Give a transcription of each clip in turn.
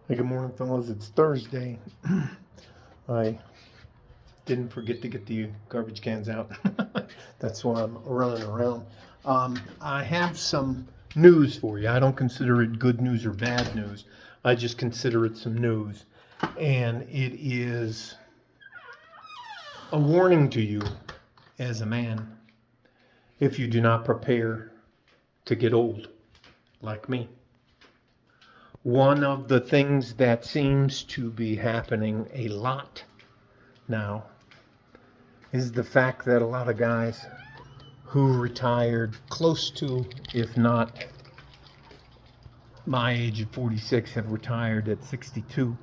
Hey, good morning, fellas. It's Thursday. I didn't forget to get the garbage cans out. That's why I'm running around. I have some news for you. I don't consider it good news or bad news. I just consider it some news. And it is a warning to you as a man if you do not prepare to get old like me. One of the things that seems to be happening a lot now is the fact that a lot of guys who retired close to, if not my age of 46, have retired at 62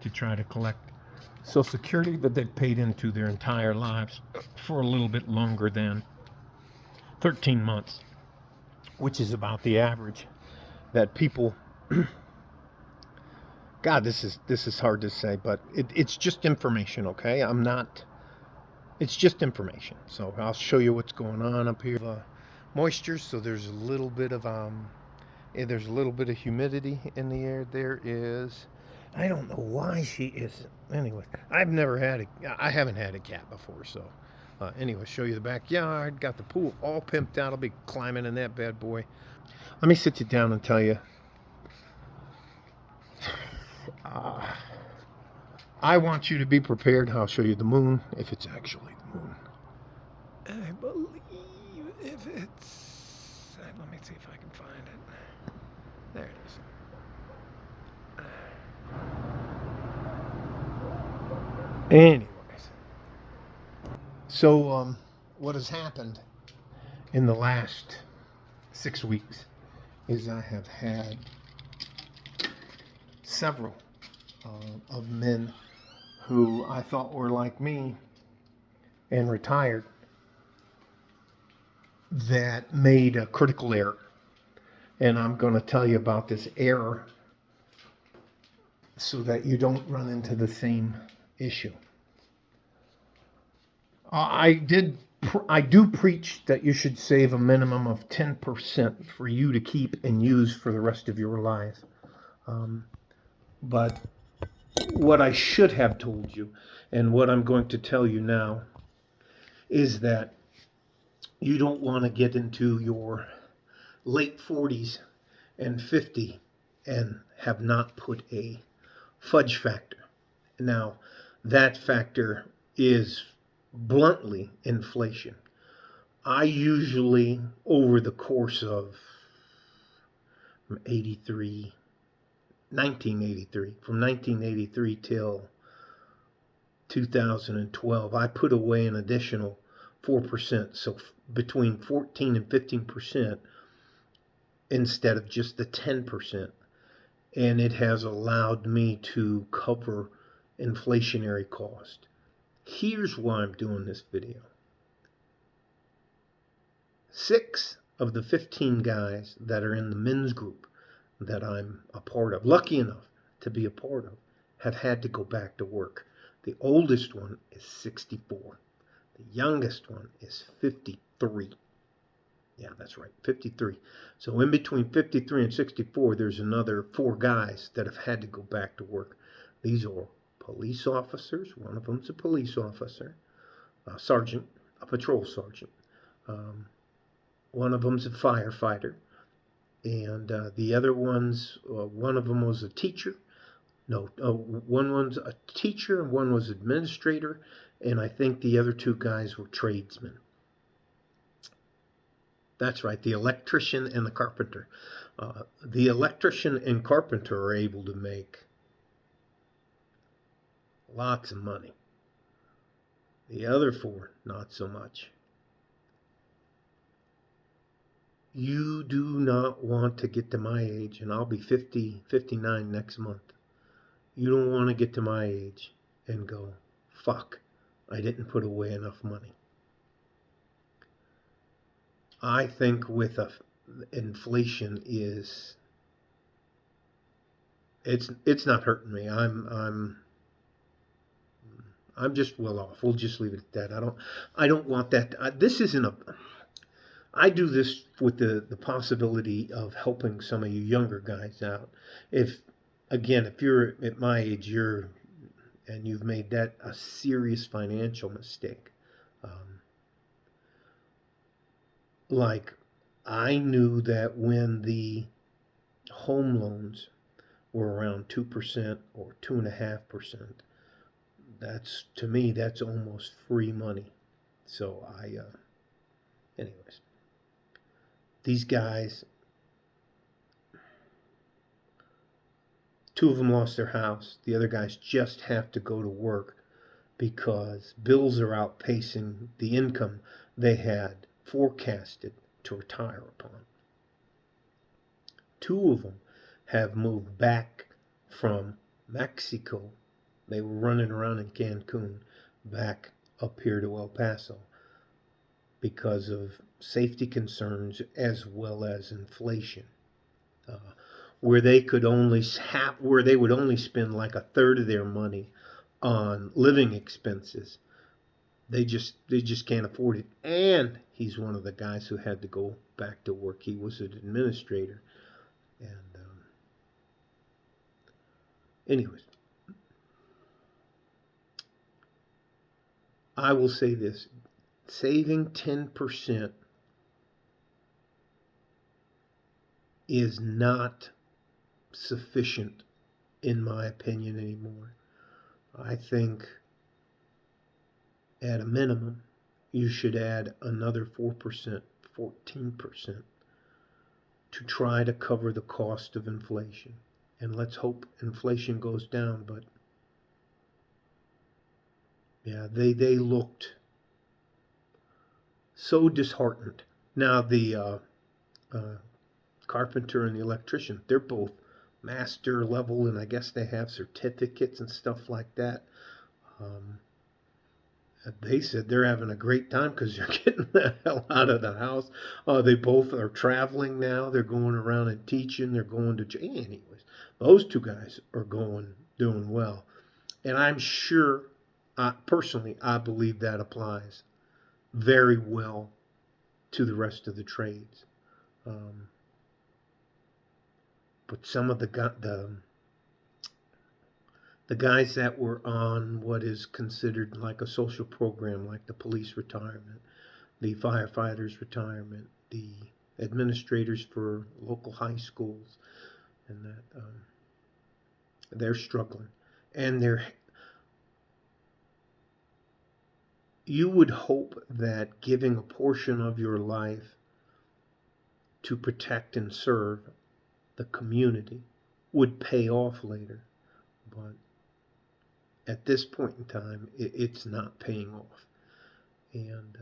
to try to collect Social Security that they've paid into their entire lives for a little bit longer than 13 months, which is about the average that people. God, this is hard to say, but it's just information, okay? I'm not. It's just information. So I'll show you what's going on up here. Moisture, so there's a little bit of there's a little bit of humidity in the air. There is. I don't know why she is. Anyway, I haven't had a cat before, so. Anyway, show you the backyard. Got the pool all pimped out. I'll be climbing in that bad boy. Let me sit you down and tell you. Uh, I want you to be prepared. I'll show you the moon, if it's actually the moon. I believe if it's. Let me see if I can find it. There it is. Anyways, so what has happened in the last 6 weeks is I have had several of men who I thought were like me and retired that made a critical error. And I'm going to tell you about this error so that you don't run into the same issue. I do preach that you should save a minimum of 10% for you to keep and use for the rest of your life. But what I should have told you, and what I'm going to tell you now, is that you don't want to get into your late 40s and 50 and have not put a fudge factor. Now, that factor is bluntly inflation. I usually, over the course of 1983, from 1983 till 2012, I put away an additional 4%. So between 14 and 15% instead of just the 10%. And it has allowed me to cover inflationary cost. Here's why I'm doing this video. 6 of the 15 guys that are in the men's group that I'm a part of, lucky enough to be a part of, have had to go back to work. The oldest one is 64. The youngest one is 53. Yeah, that's right, 53. So in between 53 and 64, there's another 4 guys that have had to go back to work. These are police officers. One of them's a police officer, a sergeant, a patrol sergeant. One of them's a firefighter. And the other ones, one of them was a teacher. No, one was a teacher and one was administrator. And I think the other 2 guys were tradesmen. That's right, the electrician and the carpenter. The electrician and carpenter are able to make lots of money. The other 4, not so much. You do not want to get to my age, and I'll be 50, 59 next month. You don't want to get to my age and go, fuck, I didn't put away enough money. I think with inflation it's not hurting me. I'm just well off. We'll just leave it at that. I don't want that. This isn't a. I do this with the possibility of helping some of you younger guys out. If again, if you're at my age, and you've made that a serious financial mistake. Um, like, I knew that when the home loans were around 2% or 2.5%, that's, to me, that's almost free money. So anyways, these guys, two of them lost their house. The other guys just have to go to work because bills are outpacing the income they had forecasted to retire upon. Two of them have moved back from Mexico. They were running around in Cancun, back up here to El Paso because of safety concerns as well as inflation. Uh, where they would only spend like a third of their money on living expenses. They just can't afford it. And he's one of the guys who had to go back to work. He was an administrator, and anyways, I will say this: saving 10% is not sufficient, in my opinion, anymore. I think at a minimum, you should add another 4%, 14% to try to cover the cost of inflation. And let's hope inflation goes down. But yeah, they looked so disheartened. Now the uh, carpenter and the electrician, they're both master level, and I guess they have certificates and stuff like that. Um, they said they're having a great time because they're getting the hell out of the house. They both are traveling now. They're going around and teaching. They're going to anyways. Those two guys are doing well, and I'm sure, personally, I believe that applies very well to the rest of the trades. Um, but some of the guys that were on what is considered like a social program, like the police retirement, the firefighters retirement, the administrators for local high schools, and that they're struggling, and you would hope that giving a portion of your life to protect and serve the community would pay off later, but at this point in time, it's not paying off. And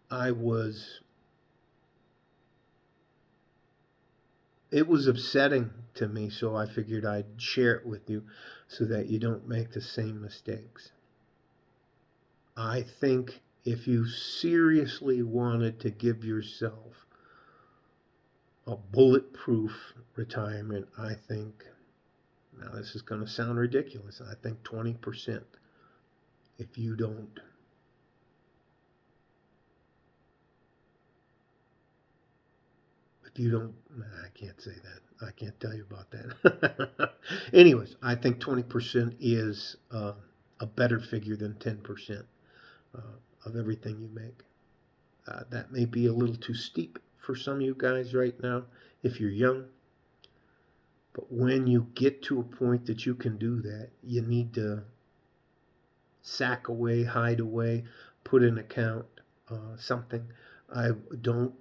I was, it was upsetting to me, so I figured I'd share it with you so that you don't make the same mistakes. I think if you seriously wanted to give yourself a bulletproof retirement, I think, now this is going to sound ridiculous, I think 20%. If you don't I can't say that. I can't tell you about that. Anyways, I think 20% is a better figure than 10% of everything you make. That may be a little too steep for some of you guys right now if you're young. But when you get to a point that you can do that, you need to sack away, hide away, put in account something. I don't.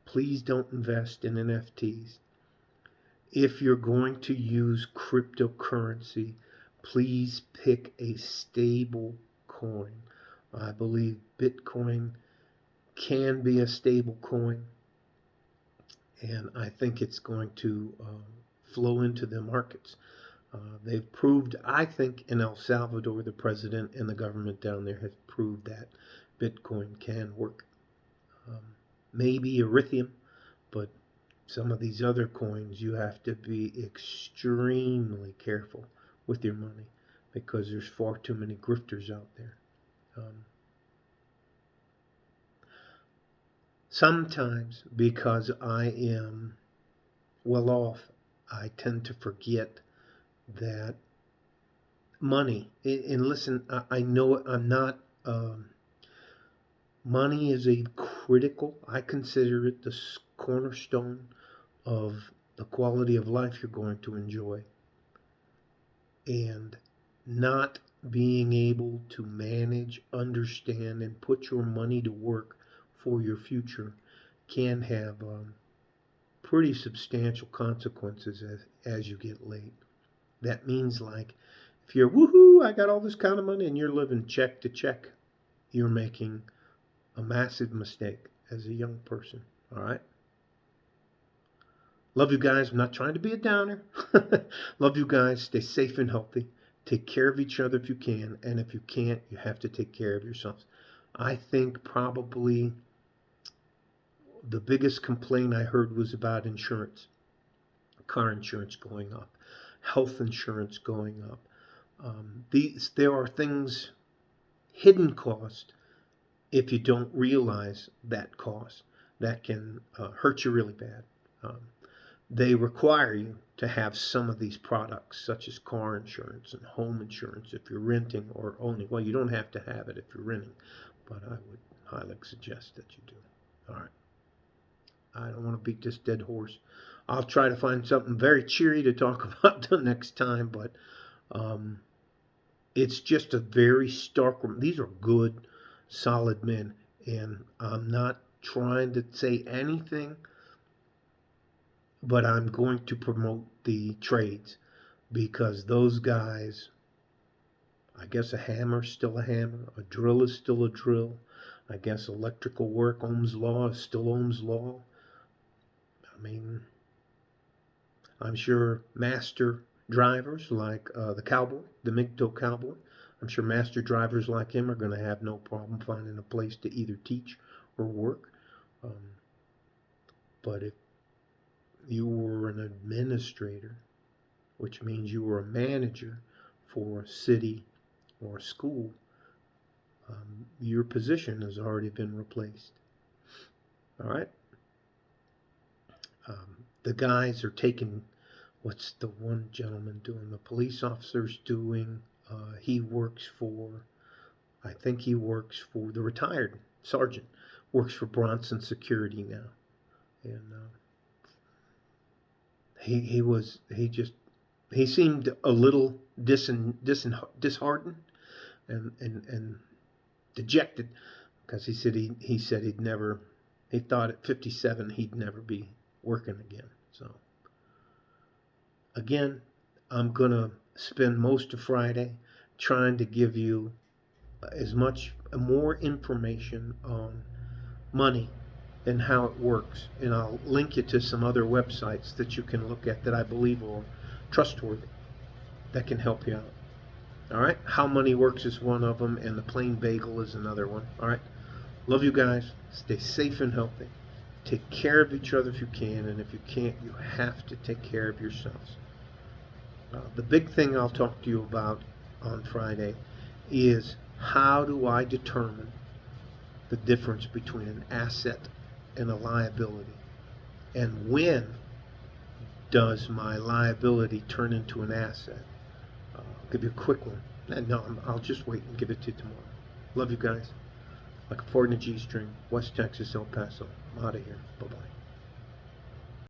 Please don't invest in NFTs. If you're going to use cryptocurrency, please pick a stable coin. I believe Bitcoin can be a stable coin, and I think it's going to flow into the markets. They've proved, I think, in El Salvador, the president and the government down there have proved that Bitcoin can work. Maybe Ethereum, but some of these other coins, you have to be extremely careful with your money because there's far too many grifters out there. Sometimes, because I am well off, I tend to forget that money, and listen, I know I'm not, money is a critical, I consider it the cornerstone of the quality of life you're going to enjoy. And not being able to manage, understand, and put your money to work for your future can have pretty substantial consequences as you get late. That means, like, if you're woohoo, I got all this kind of money, and you're living check to check, you're making a massive mistake as a young person. All right? Love you guys. I'm not trying to be a downer. Love you guys. Stay safe and healthy. Take care of each other if you can. And if you can't, you have to take care of yourselves. I think probably the biggest complaint I heard was about insurance. Car insurance going up. Health insurance going up. There are things, hidden cost, if you don't realize that cost, that can hurt you really bad. Um, They require you to have some of these products, such as car insurance and home insurance if you're renting or owning. Well, you don't have to have it if you're renting, but I would highly suggest that you do. All right. I don't want to beat this dead horse. I'll try to find something very cheery to talk about the next time, but um, it's just a very stark. These are good, solid men, and I'm not trying to say anything, but I'm going to promote the trades because those guys, I guess a hammer's still a hammer, a drill is still a drill. I guess electrical work, Ohm's law is still Ohm's law. I mean, I'm sure master drivers like the cowboy, the MGTOW cowboy, I'm sure master drivers like him are going to have no problem finding a place to either teach or work. Um, but if you were an administrator, which means you were a manager for a city or a school, your position has already been replaced. All right? The guys are taking, what's the one gentleman doing? The police officer's doing, he works for, I think he works for the retired sergeant, works for Bronson Security now. And he seemed a little disheartened and dejected because he said he thought at 57 he'd never be working again. So again, I'm gonna spend most of Friday trying to give you as much more information on money and how it works, and I'll link you to some other websites that you can look at that I believe are trustworthy, that can help you out. All right, How Money Works is one of them, and The Plain Bagel is another one. All right, love you guys. Stay safe and healthy. Take care of each other if you can, and if you can't, you have to take care of yourselves. The big thing I'll talk to you about on Friday is how do I determine the difference between an asset and a liability, and when does my liability turn into an asset? I'll give you a quick one. No, I'll just wait and give it to you tomorrow. Love you guys. Like a Ford and a G-string, West Texas, El Paso. I'm out of here. Bye-bye.